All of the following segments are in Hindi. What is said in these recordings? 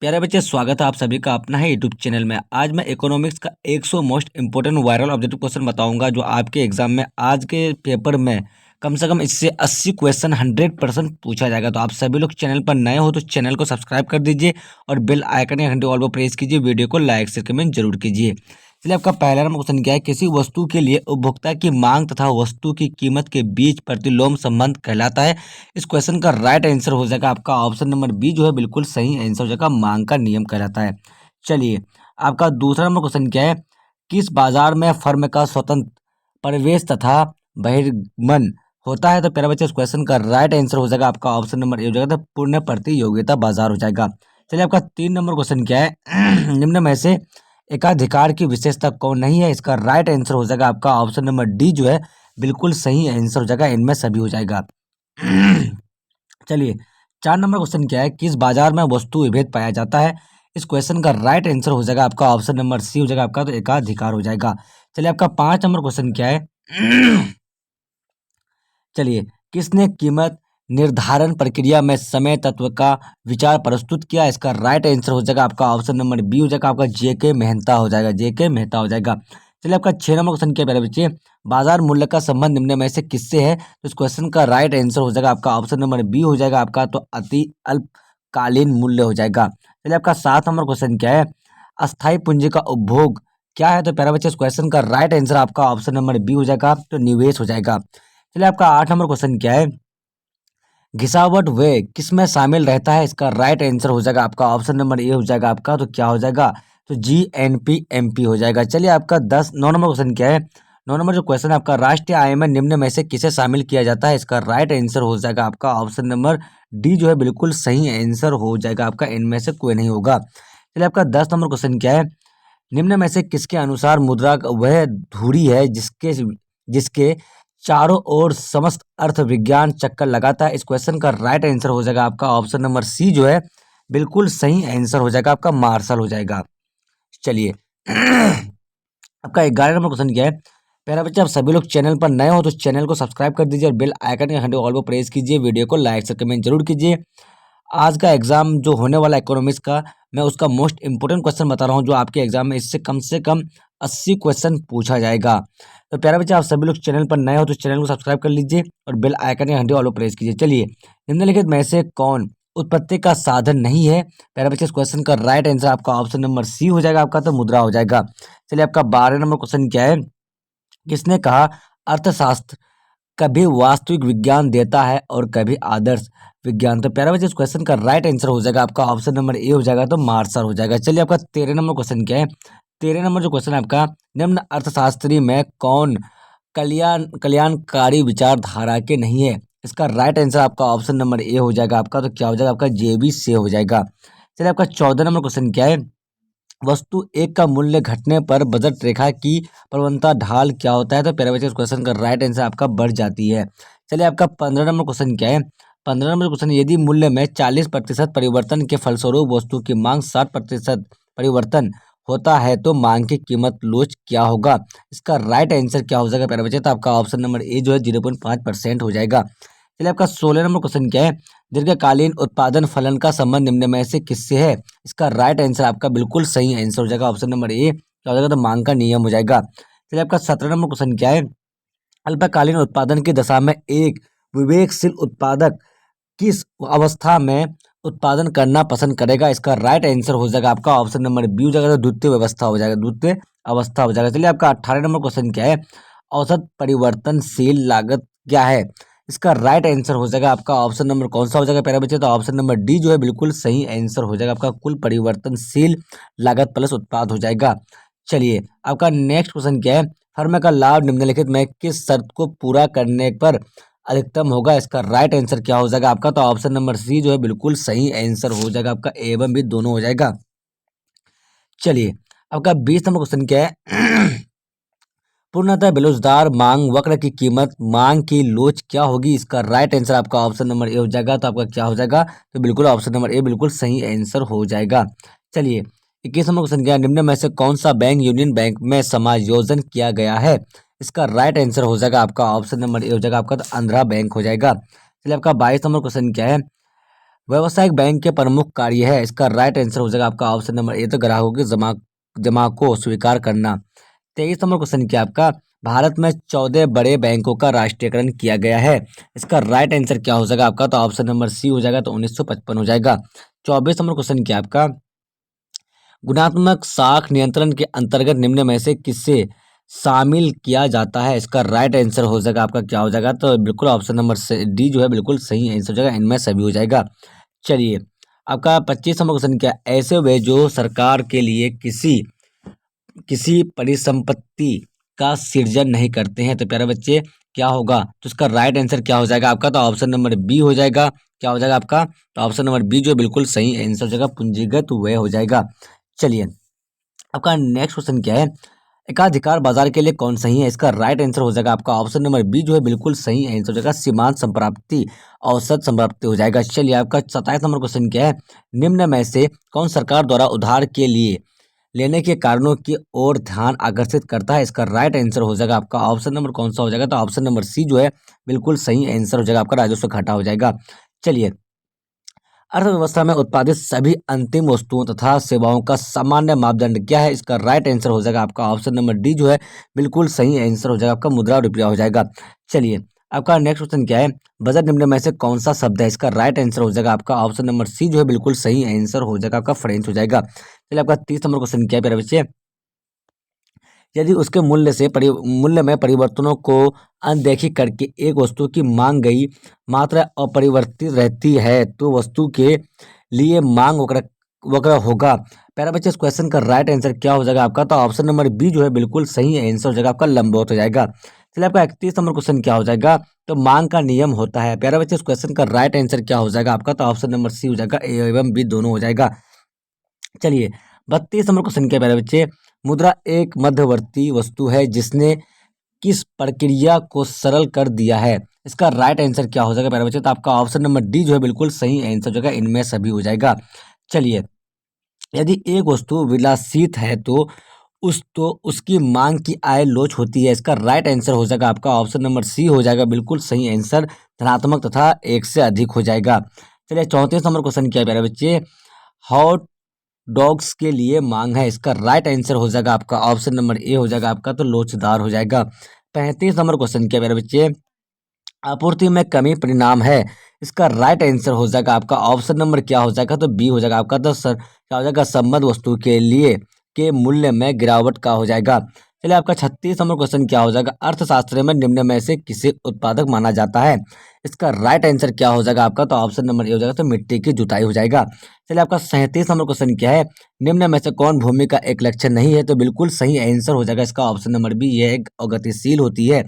प्यारे बच्चे, स्वागत है आप सभी का अपना है यूट्यूब चैनल में। आज मैं इकोनॉमिक्स का 100 most important viral objective question बताऊंगा जो आपके एग्जाम में आज के पेपर में कम से कम इससे 80 क्वेश्चन 100% पूछा जाएगा। तो आप सभी लोग चैनल पर नए हो तो चैनल को सब्सक्राइब कर दीजिए और बेल आइकन या घंटे ऑल पर प्रेस कीजिए। वीडियो को लाइक शेयर कमेंट जरूर कीजिए। चलिए, आपका पहला नंबर क्वेश्चन क्या है? किसी वस्तु के लिए उपभोक्ता की मांग तथा वस्तु की कीमत के बीच प्रतिलोम संबंध कहलाता है। इस क्वेश्चन का राइट आंसर हो जाएगा आपका ऑप्शन नंबर बी, जो है बिल्कुल सही आंसर हो जाएगा। मांग का नियम कहलाता है। चलिए, आपका दूसरा नंबर क्वेश्चन क्या है? किस बाजार में फर्म का स्वतंत्र प्रवेश तथा बहिर्गमन होता है? तो प्यारे बच्चे, इस क्वेश्चन का राइट आंसर हो जाएगा आपका ऑप्शन नंबर ए हो जाएगा, तो पूर्ण प्रतियोगिता बाजार हो जाएगा। चलिए, आपका तीन नंबर क्वेश्चन क्या है? निम्न में से एकाधिकार की विशेषता कौन नहीं है? इसका राइट आंसर हो जाएगा आपका ऑप्शन नंबर डी, जो है बिल्कुल सही आंसर हो जाएगा। इनमें सभी हो जाएगा। चलिए, चार नंबर क्वेश्चन क्या है? किस बाजार में वस्तु विभेद पाया जाता है? इस क्वेश्चन का राइट आंसर हो जाएगा आपका ऑप्शन नंबर सी हो जाएगा आपका, तो एकाधिकार हो जाएगा। चलिए, आपका पांच नंबर क्वेश्चन क्या है? चलिए, किसने कीमत निर्धारण प्रक्रिया में समय तत्व का विचार प्रस्तुत किया? इसका राइट आंसर हो जाएगा आपका ऑप्शन नंबर बी हो जाएगा आपका, जेके मेहता हो जाएगा। जेके मेहता हो जाएगा। चलिए, आपका छह नंबर क्वेश्चन क्या है प्यारे बच्चे? बाजार मूल्य का संबंध निम्न में से किससे है? तो इस क्वेश्चन का राइट आंसर हो जाएगा आपका ऑप्शन नंबर बी हो जाएगा आपका, तो अति अल्पकालीन मूल्य हो जाएगा। चलिए, आपका सात नंबर क्वेश्चन क्या है? अस्थायी पूंजी का उपभोग क्या है? तो प्यारे बच्चे, इस क्वेश्चन का राइट आंसर आपका ऑप्शन नंबर बी हो जाएगा, तो निवेश हो जाएगा। चलिए, आपका आठ नंबर क्वेश्चन क्या है? घिसावट व्यय किसमें शामिल रहता है? इसका राइट आंसर हो जाएगा आपका ऑप्शन नंबर ए हो जाएगा आपका, तो क्या हो जाएगा? तो GNP/MP हो जाएगा। चलिए, आपका नौ नंबर क्वेश्चन क्या है? नौ नंबर जो क्वेश्चन है आपका, राष्ट्रीय आय में निम्न में से किसे शामिल किया जाता है? इसका राइट आंसर हो जाएगा आपका ऑप्शन नंबर डी, जो है बिल्कुल सही आंसर हो जाएगा आपका। इनमें से कोई नहीं होगा। चलिए, आपका 10 नंबर क्वेश्चन क्या है? निम्न में से किसके अनुसार मुद्रा वह धुरी है जिसके जिसके चारों ओर समस्त अर्थ विज्ञान चक्कर लगाता है? इस क्वेश्चन का राइट आंसर हो जाएगा आपका ऑप्शन नंबर सी, जो है बिल्कुल सही आंसर हो जाएगा आपका, मार्शल हो जाएगा। चलिए, आपका 11 नंबर क्वेश्चन क्या है? प्यारे बच्चे, आप सभी लोग चैनल पर नए हो तो चैनल को सब्सक्राइब कर दीजिए और बेल आइकन के घंटे ऑल पर प्रेस कीजिए। वीडियो को लाइक से कमेंट जरूर कीजिए। आज का एग्जाम जो होने वाला है इकोनॉमिक्स का, मैं उसका मोस्ट इंपोर्टेंट क्वेश्चन बता रहा हूँ जो आपके एग्जाम में इससे कम 80 क्वेश्चन पूछा जाएगा। तो प्यारे बच्चे, आप सभी लोग चैनल पर नए हो तो चैनल को सब्सक्राइब कर लीजिए और बेल आइकन के घंटे ऑल पर प्रेस कीजिए। चलिए, निम्नलिखित में से कौन उत्पत्ति का साधन नहीं है? प्यारे बच्चे, इस क्वेश्चन का राइट आंसर आपका ऑप्शन नंबर सी हो जाएगा आपका, तो मुद्रा हो जाएगा। चलिए, आपका 12 नंबर क्वेश्चन क्या है? किसने कहा अर्थशास्त्र कभी वास्तविक विज्ञान देता है और कभी आदर्श विज्ञान? तो प्यारे बच्चे, इस क्वेश्चन का राइट आंसर हो जाएगा आपका ऑप्शन नंबर ए हो जाएगा, तो मार्शल हो जाएगा। चलिए, आपका 13 नंबर क्वेश्चन क्या है? 13 नंबर जो क्वेश्चन है आपका, निम्न अर्थशास्त्री में कौन कल्याणकारी विचारधारा के नहीं है? इसका राइट आंसर आपका ऑप्शन नंबर ए हो जाएगा आपका, तो क्या हो जाएगा आपका? JB से हो जाएगा। चलिए, आपका 14 नंबर क्वेश्चन क्या है? वस्तु एक का मूल्य घटने पर बजट रेखा की प्रवणता ढाल क्या होता है? तो प्यारे बच्चे, इस क्वेश्चन का राइट आंसर आपका बढ़ जाती है। चलिए, आपका 15 नंबर क्वेश्चन क्या है? 15 नंबर क्वेश्चन, यदि मूल्य में 40% परिवर्तन के फलस्वरूप वस्तु की मांग 60% परिवर्तन होता है तो मांग की कीमत लोच क्या होगा? इसका राइट आंसर क्या हो जाएगा प्यारे बच्चे? तो आपका ऑप्शन नंबर ए, जो है 0.5% हो जाएगा। चलिए, आपका 16 नंबर क्वेश्चन क्या है? दीर्घकालीन उत्पादन फलन का संबंध निम्न में से किससे है? इसका राइट आंसर आपका बिल्कुल सही आंसर हो जाएगा, ऑप्शन नंबर ए क्या हो जाएगा? तो मांग का नियम हो जाएगा। चलिए, आपका 17 नंबर क्वेश्चन क्या है? अल्पकालीन उत्पादन की दशा में एक विवेकशील उत्पादक किस अवस्था में उत्पादन करना पसंद करेगा? इसका राइट आंसर हो जाएगा आपका ऑप्शन नंबर बी हो जाएगा, तो द्वितीय व्यवस्था हो जाएगा, द्वितीय अवस्था हो जाएगा। चलिए, आपका 18 नंबर क्वेश्चन क्या है? औसत परिवर्तनशील लागत क्या है? इसका राइट आंसर हो जाएगा आपका ऑप्शन नंबर कौन सा हो जाएगा प्यारे बच्चे? तो ऑप्शन नंबर डी, जो है बिल्कुल सही आंसर हो जाएगा आपका, कुल परिवर्तनशील लागत प्लस उत्पाद हो जाएगा। चलिए, आपका नेक्स्ट क्वेश्चन क्या है? फर्म का लाभ निम्नलिखित में किस शर्त को पूरा करने पर अधिकतम होगा? इसका राइट आंसर क्या हो जाएगा आपका? तो ऑप्शन नंबर सी, जो है बिल्कुल सही आंसर हो जाएगा आपका, ए एवं बी दोनों हो जाएगा। चलिए, आपका 20 नंबर क्वेश्चन क्या है? पूर्णतः बेरोजगार मांग वक्र की कीमत मांग की लोच क्या होगी? इसका राइट आंसर आपका ऑप्शन नंबर ए हो जाएगा, तो आपका क्या हो जाएगा? तो बिल्कुल ऑप्शन नंबर ए बिल्कुल सही आंसर हो जाएगा। चलिए, 21 नंबर क्वेश्चन क्या है? निम्न में से कौन सा बैंक यूनियन बैंक में समायोजन किया गया है? इसका राइट आंसर हो जाएगा आपका ऑप्शन नंबर ए हो जाएगा आपका, तो आंध्रा बैंक हो जाएगा। चलिए, आपका 22 नंबर क्वेश्चन क्या है? व्यावसायिक बैंक के प्रमुख कार्य है, इसका राइट आंसर हो जाएगा आपका ऑप्शन नंबर ए, तो ग्राहकों की जमा जमा को स्वीकार करना। 23 नंबर क्वेश्चन क्या आपका, भारत में 14 बड़े बैंकों का राष्ट्रीयकरण किया गया है, इसका राइट आंसर क्या हो जाएगा आपका, तो ऑप्शन नंबर सी हो जाएगा, तो 1955 हो जाएगा। 24 नंबर क्वेश्चन क्या आपका, गुणात्मक साख नियंत्रण के अंतर्गत निम्न में से किसे शामिल किया जाता है, इसका राइट आंसर हो जाएगा आपका क्या हो जाएगा, तो बिल्कुल ऑप्शन नंबर डी जो है बिल्कुल सही आंसर हो जाएगा, इनमें सभी हो जाएगा। चलिए आपका 25 नंबर क्वेश्चन क्या, ऐसे वे जो सरकार के लिए किसी किसी परिसंपत्ति का सृजन नहीं करते हैं, तो प्यारे बच्चे क्या होगा, तो इसका राइट आंसर क्या हो जाएगा आपका, तो ऑप्शन नंबर बी हो जाएगा। क्या हो जाएगा आपका, तो ऑप्शन नंबर बी जो बिल्कुल सही आंसर हो जाएगा, पूंजीगत व्यय हो जाएगा। चलिए आपका नेक्स्ट क्वेश्चन क्या है, एकाधिकार बाजार के लिए कौन सही है, इसका राइट आंसर हो जाएगा आपका ऑप्शन नंबर बी जो है बिल्कुल सही आंसर हो जाएगा, सीमांत संप्राप्ति औसत संप्राप्ति हो जाएगा। चलिए आपका 27 नंबर क्वेश्चन क्या है, निम्न में से कौन सरकार द्वारा उधार के लिए लेने के कारणों की ओर ध्यान आकर्षित करता है, इसका राइट आंसर हो जाएगा आपका ऑप्शन नंबर कौन सा हो जाएगा, तो ऑप्शन नंबर सी जो है बिल्कुल सही आंसर हो जाएगा आपका, राजस्व घाटा हो जाएगा। चलिए अर्थव्यवस्था में उत्पादित सभी अंतिम वस्तुओं तथा सेवाओं का सामान्य मापदंड क्या है, इसका राइट आंसर हो जाएगा आपका ऑप्शन नंबर डी जो है बिल्कुल सही आंसर हो जाएगा आपका, मुद्रा रुपया हो जाएगा। चलिए आपका नेक्स्ट क्वेश्चन क्या है, बजट निम्न में से कौन सा शब्द है, इसका राइट आंसर हो जाएगा आपका ऑप्शन नंबर सी जो है बिल्कुल सही आंसर हो जाएगा आपका, फ्रेंच हो जाएगा। चलिए आपका 30 नंबर क्वेश्चन क्या है प्यारे बच्चे, यदि उसके मूल्य में परिवर्तनों को अनदेखी करके एक वस्तु की मांग गई मात्रा अपरिवर्तित रहती है, तो वस्तु के लिए मांग वक्र वक्र होगा। प्यारे बच्चे इस क्वेश्चन का राइट आंसर क्या हो जाएगा आपका, तो ऑप्शन नंबर बी जो है बिल्कुल सही आंसर हो जाएगा आपका, लंबवत हो जाएगा। चलिए आपका 31 नंबर क्वेश्चन क्या हो जाएगा, तो मांग का नियम होता है, प्यारे बच्चे इस क्वेश्चन का राइट आंसर क्या हो जाएगा आपका, तो ऑप्शन नंबर सी हो जाएगा, ए एवं बी दोनों हो जाएगा। चलिए 32 नंबर क्वेश्चन क्या है प्यारे बच्चे, मुद्रा एक मध्यवर्ती वस्तु है जिसने किस प्रक्रिया को सरल कर दिया है, इसका राइट आंसर क्या हो जाएगा प्यारे बच्चे, तो आपका ऑप्शन नंबर डी जो है बिल्कुल सही आंसर हो जाएगा, इनमें सभी हो जाएगा। चलिए यदि एक वस्तु विलासित है तो उसकी मांग की आय लोच होती है, इसका राइट आंसर हो जाएगा आपका ऑप्शन नंबर सी हो जाएगा, बिल्कुल सही आंसर, धनात्मक तथा एक से अधिक हो जाएगा। चलिए 34 नंबर क्वेश्चन क्या है प्यारे बच्चे, हॉट डॉग्स के लिए मांग है, इसका राइट आंसर हो जाएगा आपका ऑप्शन नंबर ए हो जाएगा आपका, तो लोचदार हो जाएगा। 35 नंबर क्वेश्चन क्या है मेरे बच्चे, आपूर्ति में कमी परिणाम है, इसका राइट आंसर हो जाएगा आपका ऑप्शन नंबर क्या हो जाएगा, तो बी हो जाएगा आपका, तो सर क्या हो जाएगा, संबद्ध वस्तु के लिए के मूल्य में गिरावट का हो जाएगा। चलिए आपका 36 नंबर क्वेश्चन क्या हो जाएगा, अर्थशास्त्र में निम्न में से किसे उत्पादक माना जाता है, इसका राइट आंसर क्या हो जाएगा आपका, तो ऑप्शन नंबर ए हो जाएगा, तो मिट्टी की जुताई हो जाएगा। चलिए आपका 37 नंबर क्वेश्चन क्या है, निम्न में से कौन भूमि का एक लक्षण नहीं है, तो बिल्कुल सही आंसर हो जाएगा इसका ऑप्शन नंबर बी, ये एक गतिशील होती है।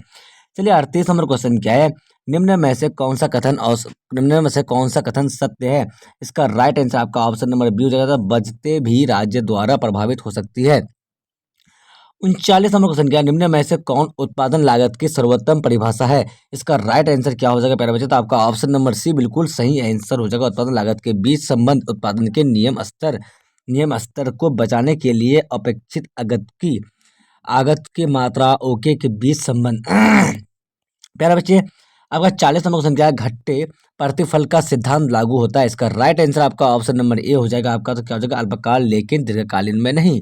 चलिए 38 नंबर क्वेश्चन क्या है, निम्न में से कौन सा कथन सत्य है, इसका राइट आंसर आपका ऑप्शन नंबर बी हो जाएगा, तो बजते भी राज्य द्वारा प्रभावित हो सकती है। 39 नंबर क्वेश्चन क्या है, निम्न में से कौन उत्पादन लागत की सर्वोत्तम परिभाषा है, इसका राइट आंसर क्या हो जाएगा प्यारे बच्चे, तो आपका ऑप्शन नंबर सी बिल्कुल सही आंसर हो जाएगा, उत्पादन लागत के बीच संबंध उत्पादन के नियम स्तर को बचाने के लिए अपेक्षित आगत की मात्रा ओके के बीच संबंध। प्यारे बच्चे आपका 40 नंबर क्वेश्चन क्या है, घट्टे प्रतिफल का सिद्धांत लागू होता है, इसका राइट आंसर आपका ऑप्शन नंबर ए हो जाएगा आपका, तो क्या हो जाएगा, अल्पकाल लेकिन दीर्घकालीन में नहीं।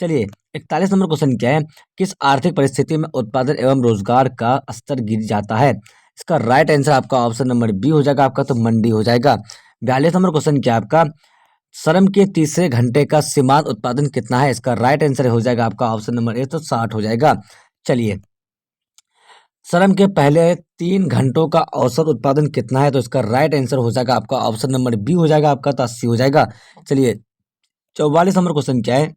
चलिए 41 नंबर क्वेश्चन क्या है, किस आर्थिक परिस्थिति में उत्पादन एवं रोजगार का स्तर गिर जाता है, इसका राइट आंसर आपका ऑप्शन नंबर बी हो जाएगा आपका, तो मंडी हो जाएगा। 42 नंबर क्वेश्चन क्या है आपका, श्रम के तीसरे घंटे का सीमांत उत्पादन कितना है, इसका राइट आंसर हो जाएगा आपका ऑप्शन नंबर ए, तो 60 हो जाएगा। चलिए श्रम के पहले 3 घंटों का औसत उत्पादन कितना है, तो इसका राइट आंसर हो जाएगा आपका ऑप्शन नंबर बी हो जाएगा आपका, तो 80 हो जाएगा। चलिए 44 नंबर क्वेश्चन क्या है,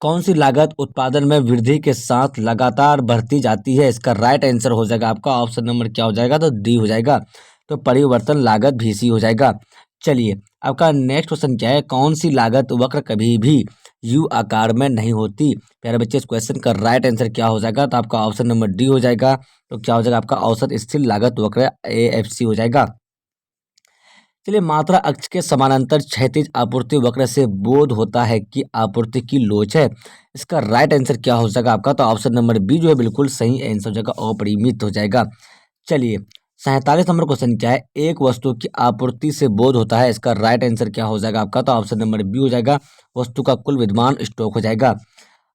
कौन सी लागत उत्पादन में वृद्धि के साथ लगातार बढ़ती जाती है, इसका राइट आंसर हो जाएगा आपका ऑप्शन नंबर क्या हो जाएगा, तो डी हो जाएगा, तो परिवर्तन लागत भी सी हो जाएगा। चलिए आपका नेक्स्ट क्वेश्चन क्या है, कौन सी लागत वक्र कभी भी यू आकार में नहीं होती, प्यारे बच्चे इस क्वेश्चन का राइट आंसर क्या हो जाएगा, तो आपका ऑप्शन नंबर डी हो जाएगा, तो क्या हो जाएगा आपका औसत स्थिर लागत वक्र AFC हो जाएगा। चलिए मात्रा अक्ष के समानांतर क्षैतिज आपूर्ति वक्र से बोध होता है कि आपूर्ति की लोच है, इसका राइट आंसर क्या हो जाएगा आपका, तो ऑप्शन नंबर बी जो है बिल्कुल सही आंसर हो जाएगा, अपरिमित हो जाएगा। चलिए 47 नंबर क्वेश्चन क्या है, एक वस्तु की आपूर्ति से बोध होता है, इसका राइट आंसर क्या हो जाएगा आपका, तो ऑप्शन नंबर बी हो जाएगा, वस्तु का कुल विद्यमान स्टॉक हो जाएगा।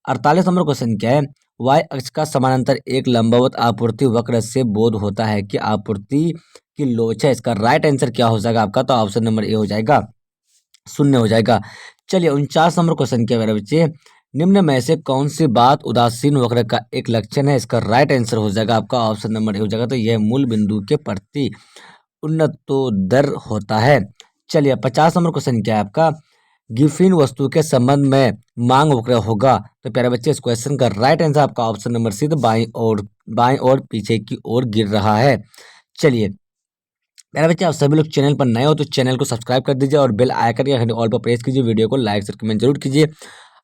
48 नंबर क्वेश्चन क्या है, वाई अक्ष का समानांतर एक लंबवत आपूर्ति वक्र से बोध होता है कि आपूर्ति की लोच है, इसका राइट आंसर क्या हो जाएगा आपका, तो ऑप्शन नंबर ए हो जाएगा, शून्य हो जाएगा। चलिए 49 नंबर क्वेश्चन क्या है मेरे बच्चे, निम्न में से कौन सी बात उदासीन वक्र का एक लक्षण है, इसका राइट आंसर हो जाएगा आपका ऑप्शन नंबर ए हो जाएगा, तो यह मूल बिंदु के प्रति उन्नतोदर होता है। चलिए 50 नंबर क्वेश्चन क्या है आपका, गिफिन वस्तु के संबंध में मांग वक्र होगा, तो प्यारे बच्चे इस क्वेश्चन का राइट आंसर आपका ऑप्शन नंबर सी, तो बाईं ओर पीछे की ओर गिर रहा है। चलिए मेरे बच्चे, आप सभी लोग चैनल पर नए हो तो चैनल को सब्सक्राइब कर दीजिए और बेल आइकन के घंटे ऑल पर प्रेस कीजिए, वीडियो को लाइक शेयर कमेंट जरूर कीजिए।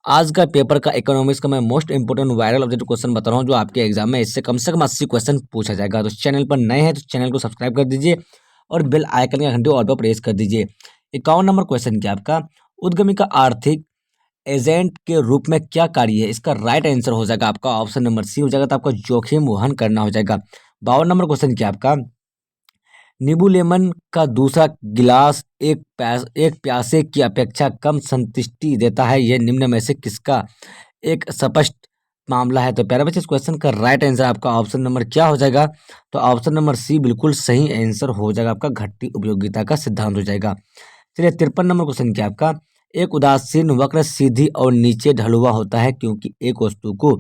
आज का पेपर का इकोनॉमिक्स का मैं most important viral object question बता रहा हूँ, जो आपके एग्जाम में इससे कम से कम 80 क्वेश्चन पूछा जाएगा। तो चैनल पर नए हैं तो चैनल को सब्सक्राइब कर दीजिए और बेल आइकन के घंटे ऑल पर प्रेस कर दीजिए। 51 नंबर क्वेश्चन क्या आपका, उद्यमी का आर्थिक एजेंट के रूप में क्या कार्य है, इसका राइट आंसर हो जाएगा आपका ऑप्शन नंबर सी हो जाएगा, तो आपका जोखिम वहन करना हो जाएगा। 52 नंबर क्वेश्चन क्या आपका, नींबू लेमन का दूसरा गिलास एक प्यासे की अपेक्षा कम संतुष्टि देता है, यह निम्न में से किसका एक स्पष्ट मामला है, तो प्यारे बच्चे इस क्वेश्चन का राइट आंसर आपका ऑप्शन नंबर क्या हो जाएगा, तो ऑप्शन नंबर सी बिल्कुल सही आंसर हो जाएगा आपका, घटती उपयोगिता का सिद्धांत हो जाएगा। चलिए 53 नंबर क्वेश्चन क्या आपका, एक उदासीन वक्र सीधी और नीचे ढलुआ होता है क्योंकि एक वस्तु को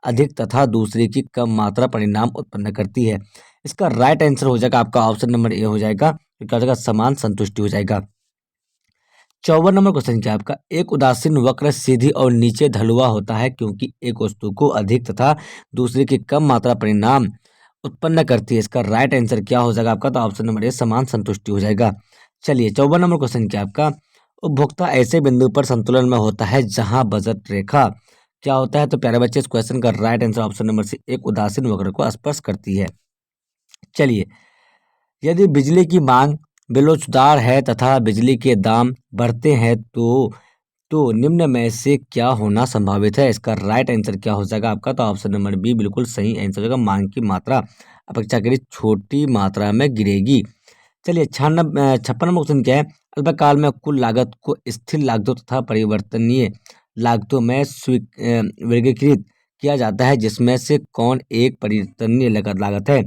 अधिक तथा दूसरे की कम मात्रा परिणाम उत्पन्न करती है, इसका राइट आंसर हो जाएगा आपका ऑप्शन नंबर ए हो जाएगा, तो क्या हो जाएगा, समान संतुष्टि हो जाएगा। 54 नंबर क्वेश्चन क्या है आपका, एक उदासीन वक्र सीधी और नीचे ढलुआ होता है क्योंकि एक वस्तु को अधिक तथा दूसरे की कम मात्रा परिणाम उत्पन्न करती है, इसका राइट आंसर क्या हो जाएगा आपका, तो ऑप्शन नंबर ए समान संतुष्टि हो जाएगा। चलिए 54 नंबर क्वेश्चन क्या है आपका, उपभोक्ता ऐसे बिंदु पर संतुलन में होता है जहां बजट रेखा क्या होता है, तो प्यारे बच्चे इस क्वेश्चन का right answer option number C, एक उदासीन वक्र को स्पर्श करती है। चलिए, यदि बिजली की मांग बेलोचदार है तथा बिजली के दाम बढ़ते हैं तो निम्न में से क्या होना संभावित है, इसका राइट आंसर क्या हो जाएगा आपका, तो ऑप्शन नंबर बी बिल्कुल सही आंसर हो जाएगा, मांग की मात्रा अपेक्षाकृत छोटी मात्रा में गिरेगी। चलिए 56 नंबर क्वेश्चन क्या है, अल्पकाल में कुल लागत को स्थिर लागतों तथा परिवर्तनीय लागतों में वर्गीकृत किया जाता है, जिसमें से कौन एक परिवर्तनीय लागत है,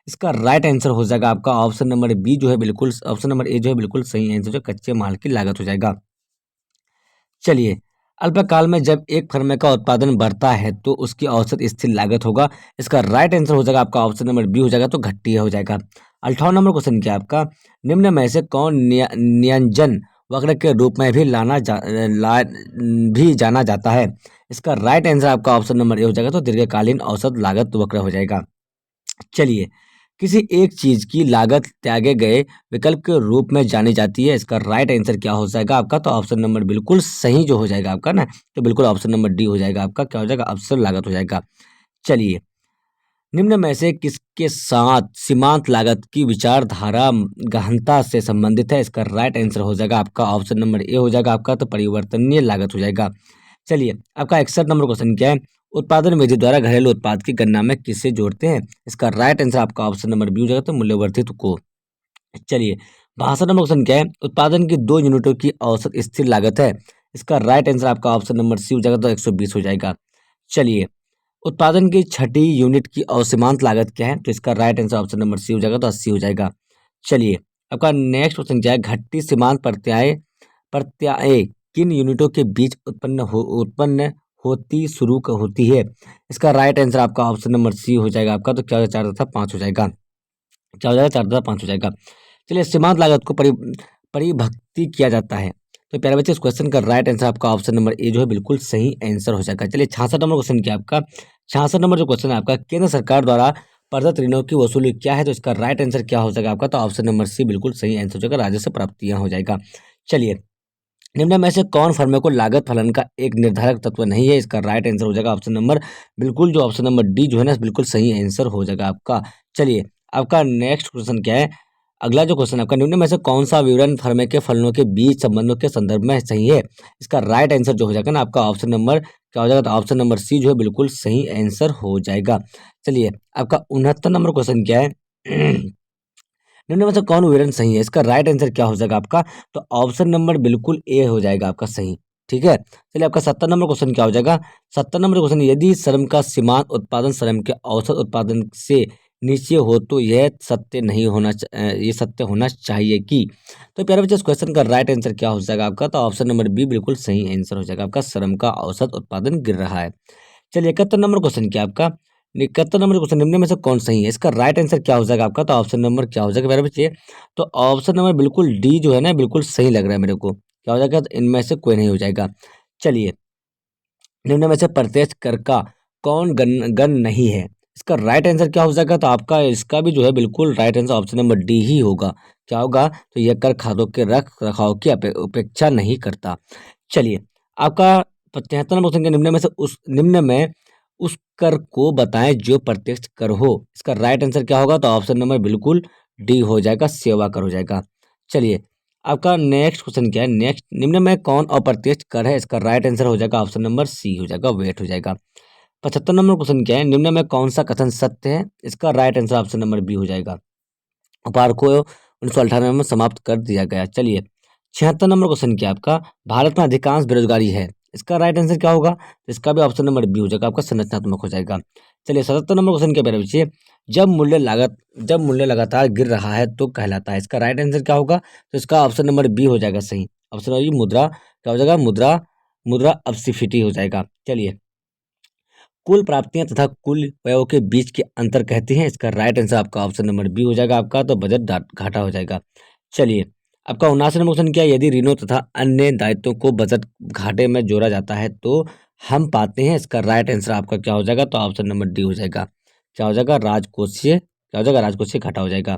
इसका राइट आंसर हो जाएगा आपका ऑप्शन नंबर बी जो है बिल्कुल, ऑप्शन नंबर ए जो है बिल्कुल सही आंसर, जो कच्चे माल की लागत हो जाएगा। चलिए, अल्पकाल में जब एक फर्म का उत्पादन बढ़ता है तो उसकी औसत स्थिर लागत होगा, इसका राइट आंसर हो जाएगा आपका ऑप्शन नंबर बी हो जाएगा, तो घट्टी हो जाएगा। 58 नंबर क्वेश्चन क्या है आपका, निम्न में से कौन नियंजन वक्र के रूप में भी भी जाना जाता है, इसका राइट आंसर आपका ऑप्शन नंबर ए हो जाएगा, तो दीर्घकालीन औसत लागत वक्र हो जाएगा। चलिए, किसी एक चीज की लागत त्यागे गए विकल्प के रूप में जानी जाती है, इसका राइट आंसर क्या हो जाएगा आपका, तो ऑप्शन नंबर बिल्कुल सही जो हो जाएगा आपका ना, तो बिल्कुल ऑप्शन नंबर डी हो जाएगा आपका, क्या हो जाएगा, अवसर लागत हो जाएगा। चलिए, निम्न में से किसके साथ सीमांत लागत की विचारधारा गहनता से संबंधित है, इसका राइट आंसर हो जाएगा आपका ऑप्शन नंबर ए हो जाएगा आपका, तो परिवर्तनीय लागत हो जाएगा। चलिए, आपका 61 नंबर क्वेश्चन क्या है, उत्पादन विधि द्वारा घरेलू उत्पाद की गणना में किसे जोड़ते हैं, इसका राइट आंसर आपका ऑप्शन नंबर बी हो जाएगा, तो मूल्यवर्धित को। चलिए 62 नंबर क्वेश्चन क्या है, उत्पादन की 2 यूनिटों की औसत स्थिर लागत है, इसका राइट आंसर आपका ऑप्शन नंबर सी हो जाएगा, तो 120 हो जाएगा। चलिए, उत्पादन की छठी यूनिट की असीमांत लागत क्या है, तो इसका right answer option number C हो जाएगा, तो 80 हो जाएगा। चलिए, आपका नेक्स्ट क्वेश्चन क्या है, घटती सीमांत प्रत्याय किन यूनिटों के बीच उत्पन्न होती है, इसका राइट आंसर आपका ऑप्शन नंबर सी हो जाएगा आपका, तो क्या हो जाएगा, 4 तथा 5 हो जाएगा, क्या हो जाएगा, 4 तथा 5 हो जाएगा। चलिए, सीमांत लागत को परिभक्ति किया जाता है, तो प्यारे बच्चे इस क्वेश्चन का राइट आंसर आपका ऑप्शन नंबर ए जो है बिल्कुल सही आंसर हो जाएगा। चलिए 66 नंबर क्वेश्चन क्या आपका, 66 नंबर जो क्वेश्चन है आपका, केंद्र सरकार द्वारा प्रदत्त ऋणों की वसूली क्या है, तो इसका राइट आंसर क्या हो जाएगा आपका, तो ऑप्शन नंबर सी बिल्कुल सही आंसर हो जाएगा, राजस्व प्राप्तियां हो जाएगा। चलिए, निम्न में से कौन फर्म को लागत फलन का एक निर्धारक तत्व नहीं है, इसका राइट आंसर हो जाएगा ऑप्शन नंबर बिल्कुल, जो ऑप्शन नंबर डी जो है ना बिल्कुल सही आंसर हो जाएगा आपका। चलिए, आपका नेक्स्ट क्वेश्चन क्या है, अगला जो क्वेश्चन आपका, निम्न में से कौन सा विवरण फर्म के फलनों के बीच संबंधों के संदर्भ में सही है, इसका राइट आंसर जो हो जाएगा ना आपका ऑप्शन नंबर क्या हो जाएगा, तो ऑप्शन नंबर सी जो है बिल्कुल सही आंसर हो जाएगा। चलिए, आपका 69 नंबर क्वेश्चन क्या है निम्न में से कौन विवरण सही है? इसका राइट आंसर क्या हो जाएगा आपका? तो ऑप्शन नंबर बिल्कुल ए हो जाएगा आपका सही। ठीक है, चलिए आपका 70 नंबर क्वेश्चन क्या हो जाएगा? 70 नंबर क्वेश्चन, यदि श्रम का सीमांत उत्पादन श्रम के औसत उत्पादन से नीचे हो तो यह सत्य नहीं होना ये सत्य होना चाहिए कि। तो प्यारे बच्चे, इस क्वेश्चन का राइट आंसर क्या हो जाएगा आपका? तो ऑप्शन नंबर बी बिल्कुल सही आंसर हो जाएगा आपका, श्रम का औसत उत्पादन गिर रहा है। चलिए 71 नंबर क्वेश्चन क्या आपका? 71 नंबर क्वेश्चन, निम्न में से कौन सही है? इसका राइट आंसर क्या हो जाएगा आपका? तो ऑप्शन नंबर क्या हो जाएगा मेरे बच्चे? तो ऑप्शन नंबर बिल्कुल डी जो है ना, बिल्कुल सही लग रहा है मेरे को। क्या हो जाएगा? तो इनमें से कोई नहीं हो जाएगा। चलिए, निम्न में से प्रत्यक्ष कर का कौन गण नहीं है? इसका राइट आंसर क्या हो जाएगा? तो आपका इसका भी जो है बिल्कुल right answer option number D ही होगा। क्या होगा? तो यह कर खातों के रख रखाव की उपेक्षा नहीं करता। चलिए, आपका 75 नंबर क्वेश्चन के निम्न में उस कर को बताएं जो प्रत्यक्ष कर हो। इसका राइट आंसर क्या होगा? तो ऑप्शन नंबर बिल्कुल डी हो जाएगा, सेवा कर हो जाएगा। चलिए, आपका नेक्स्ट क्वेश्चन क्या है? नेक्स्ट, निम्न में कौन अप्रत्यक्ष कर है? इसका राइट आंसर हो जाएगा ऑप्शन नंबर सी हो जाएगा, वेट हो जाएगा। 75 नंबर क्वेश्चन क्या है? निम्न में कौन सा कथन सत्य है? इसका right answer option number B हो जाएगा, उपहार को 1998 में समाप्त कर दिया गया। चलिए, 76 नंबर क्वेश्चन क्या है आपका? भारत में अधिकांश बेरोजगारी है। इसका राइट आंसर क्या होगा? तो इसका भी ऑप्शन नंबर बी हो जाएगा आपका, संरचनात्मक हो जाएगा। चलिए, 77 नंबर क्वेश्चन क्या मेरे बच्चे? जब मूल्य लगातार गिर रहा है तो कहलाता है। इसका राइट आंसर क्या होगा? तो इसका ऑप्शन नंबर बी हो जाएगा सही। ऑप्शन नंबर बी, मुद्रा क्या हो जाएगा? मुद्रा मुद्रा अपस्फीति हो जाएगा। चलिए, कुल प्राप्तियां तथा कुल व्ययों के बीच के अंतर कहते हैं। इसका राइट आंसर आपका ऑप्शन नंबर बी हो जाएगा आपका, तो बजट घाटा हो जाएगा। चलिए, आपका 79 नंबर क्वेश्चन क्या है? यदि ऋणों तथा अन्य दायित्वों को बजट घाटे में जोड़ा जाता है तो हम पाते हैं। इसका राइट आंसर आपका क्या हो जाएगा? तो ऑप्शन नंबर डी हो जाएगा। क्या हो जाएगा? राजकोषीय क्या हो जाएगा? राजकोषीय घाटा हो जाएगा।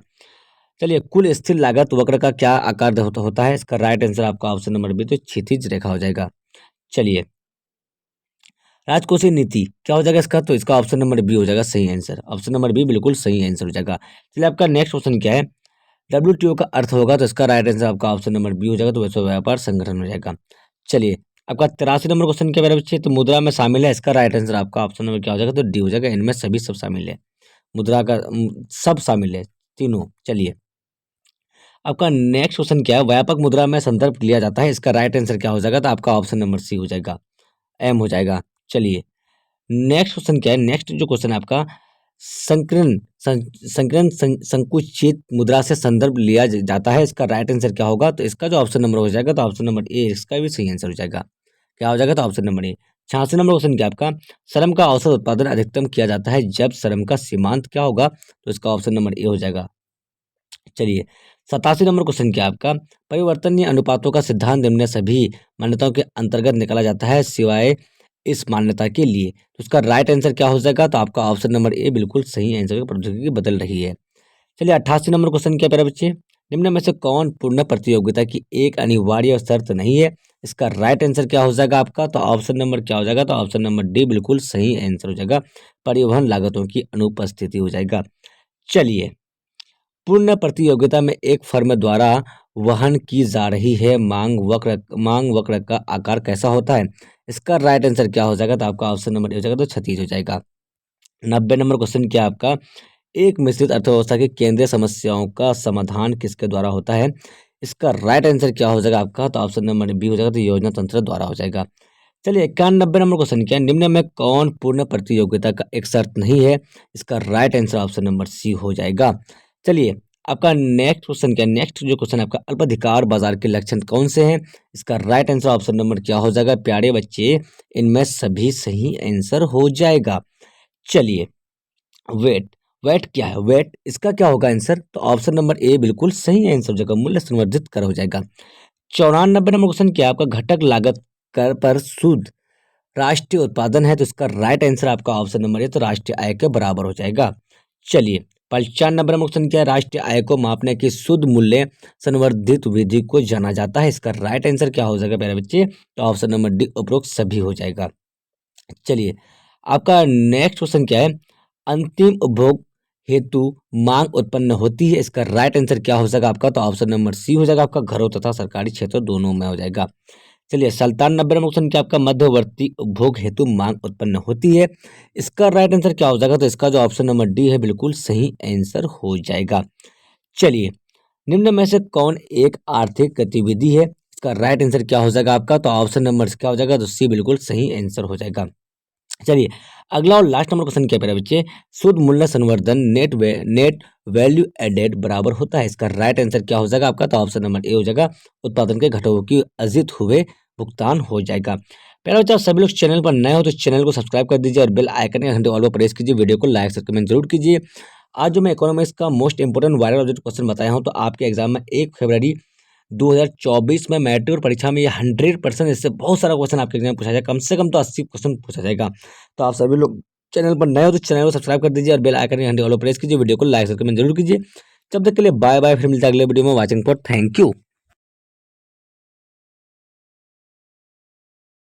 चलिए, कुल स्थिर लागत वक्र का क्या आकार होता है? इसका राइट आंसर आपका ऑप्शन नंबर बी, तो क्षैतिज रेखा हो जाएगा। चलिए, राजकोषीय नीति क्या हो जाएगा इसका? तो इसका ऑप्शन नंबर बी हो जाएगा सही आंसर। ऑप्शन नंबर बी बिल्कुल सही आंसर हो जाएगा। चलिए, आपका नेक्स्ट क्वेश्चन क्या है? डब्ल्यूटीओ का अर्थ होगा, तो इसका राइट आंसर आपका ऑप्शन नंबर बी हो जाएगा, तो विश्व व्यापार संगठन हो जाएगा। चलिए, आपका 83 नंबर क्वेश्चन क्या मेरे बच्चे? तो मुद्रा में शामिल है। इसका राइट आंसर आपका ऑप्शन नंबर क्या हो जाएगा? तो डी हो जाएगा, इनमें सभी सब शामिल है। मुद्रा का सब शामिल है, तीनों। चलिए, आपका नेक्स्ट क्वेश्चन क्या है? व्यापक मुद्रा में संदर्भ लिया जाता है। इसका राइट आंसर क्या हो जाएगा? तो आपका ऑप्शन नंबर सी हो जाएगा, एम हो जाएगा। चलिए, नेक्स्ट क्वेश्चन क्या है? नेक्स्ट जो क्वेश्चन है आपका, संकीर्ण संकुचित मुद्रा से संदर्भ लिया जाता है। इसका राइट आंसर क्या होगा? तो इसका जो ऑप्शन नंबर हो जाएगा, तो ऑप्शन नंबर ए इसका भी सही आंसर हो जाएगा। क्या हो जाएगा? तो option number A. 86 number question क्या आपका? श्रम का औसत उत्पादन अधिकतम किया जाता है जब श्रम का सीमांत क्या होगा? तो इसका ऑप्शन नंबर ए हो जाएगा। चलिए, 87 नंबर क्वेश्चन क्या आपका? परिवर्तनीय अनुपातों का सिद्धांत निम्न सभी मान्यताओं के अंतर्गत निकाला जाता है सिवाय इस मान्यता के लिए। तो उसका राइट आंसर क्या हो जाएगा? तो आपका ऑप्शन नंबर ए बिल्कुल सही आंसर है, प्रौद्योगिकी बदल रही है। चलिए, 88 नंबर क्वेश्चन क्या प्यारे बच्चे? निम्न में से कौन पूर्ण प्रतियोगिता की एक अनिवार्य शर्त नहीं है? इसका राइट आंसर क्या हो जाएगा आपका? तो ऑप्शन नंबर क्या हो जाएगा? तो ऑप्शन नंबर डी बिल्कुल सही आंसर हो जाएगा, परिवहन लागतों की अनुपस्थिति हो जाएगा। चलिए, पूर्ण प्रतियोगिता में एक फर्म द्वारा वहन की जा रही है मांग वक्र का आकार कैसा होता है? इसका राइट आंसर क्या हो जाएगा? तो आपका ऑप्शन नंबर ए हो जाएगा, तो क्षैतिज हो जाएगा। 90 नंबर क्वेश्चन क्या आपका? एक मिश्रित अर्थव्यवस्था की केंद्रीय समस्याओं का समाधान किसके द्वारा होता है? इसका राइट आंसर क्या हो जाएगा आपका? तो ऑप्शन नंबर बी हो जाएगा, तो योजना तंत्र द्वारा हो जाएगा। चलिए, 91 नंबर क्वेश्चन क्या है? निम्न में कौन पूर्ण प्रतियोगिता का एक शर्त नहीं है? इसका right answer option number C हो जाएगा। चलिए, आपका नेक्स्ट क्वेश्चन क्या है? नेक्स्ट जो क्वेश्चन है आपका, अल्पाधिकार बाजार के लक्षण कौन से हैं? इसका राइट आंसर ऑप्शन नंबर क्या हो जाएगा? प्यारे बच्चे, इनमें सभी सही आंसर हो जाएगा। चलिए, वेट वेट क्या है? वेट इसका क्या होगा आंसर? तो ऑप्शन नंबर ए बिल्कुल सही आंसर हो जाएगा, मूल्य संवर्धित कर हो जाएगा। 94 नंबर क्वेश्चन क्या है आपका? घटक लागत कर पर शुद्ध राष्ट्रीय उत्पादन है, तो इसका राइट आंसर आपका ऑप्शन नंबर ए, तो राष्ट्रीय आय के बराबर हो जाएगा। चलिए, 95 नंबर क्वेश्चन क्या है? राष्ट्रीय आय को मापने की शुद्ध मूल्य संवर्धित विधि को जाना जाता है। इसका राइट आंसर क्या हो जाएगा प्यारे बच्चे? तो ऑप्शन नंबर डी, उपरोक्त सभी हो जाएगा। चलिए, आपका नेक्स्ट क्वेश्चन क्या है? अंतिम उपभोग हेतु मांग उत्पन्न होती है। इसका राइट आंसर क्या हो जाएगा आपका? तो ऑप्शन नंबर सी हो जाएगा आपका, घरों तथा सरकारी क्षेत्रों दोनों में हो जाएगा। चलिए, 97 नंबर क्वेश्चन क्या आपका? मध्यवर्ती उपभोग हेतु मांग उत्पन्न होती है। इसका राइट आंसर क्या हो जाएगा? तो इसका जो ऑप्शन नंबर डी है बिल्कुल सही आंसर हो जाएगा। चलिए, निम्न में से कौन एक आर्थिक गतिविधि है? इसका राइट आंसर क्या हो जाएगा आपका? तो ऑप्शन नंबर क्या हो जाएगा? तो सी बिल्कुल सही आंसर हो जाएगा। चलिए, अगला और लास्ट नंबर क्वेश्चन क्या है मेरे बच्चे? शुद्ध मूल्य संवर्धन नेट वैल्यू एडेड बराबर होता है। इसका राइट आंसर क्या हो जाएगा आपका? तो ऑप्शन नंबर ए हो जाएगा, उत्पादन के घटकों की अर्जित हुए भुगतान हो जाएगा। पहले बच्चा, सभी लोग चैनल पर नए हो तो चैनल को सब्सक्राइब कर दीजिए और बेल आइकन के घंटे ऑल पर प्रेस कीजिए। वीडियो को लाइक शेयर कमेंट जरूर कीजिए। आज जो मैं इकोनॉमिक्स का most important viral object question बताया हूँ, तो आपके एग्जाम में 1 फरवरी 2024 में मैट्रिक परीक्षा में ये 100% इससे बहुत सारा क्वेश्चन आपके एग्जाम में पूछा जाएगा, कम से कम तो 80 क्वेश्चन पूछा जाएगा। तो आप सभी लोग चैनल पर नए हो तो चैनल को सब्सक्राइब कर दीजिए और बेल आइकन के घंटे ऑल पर प्रेस कीजिए। वीडियो को लाइक शेयर कमेंट जरूर कीजिए। तब तक के लिए बाय बाय, फिर मिलता है अगले वीडियो में। Watching for, thank you.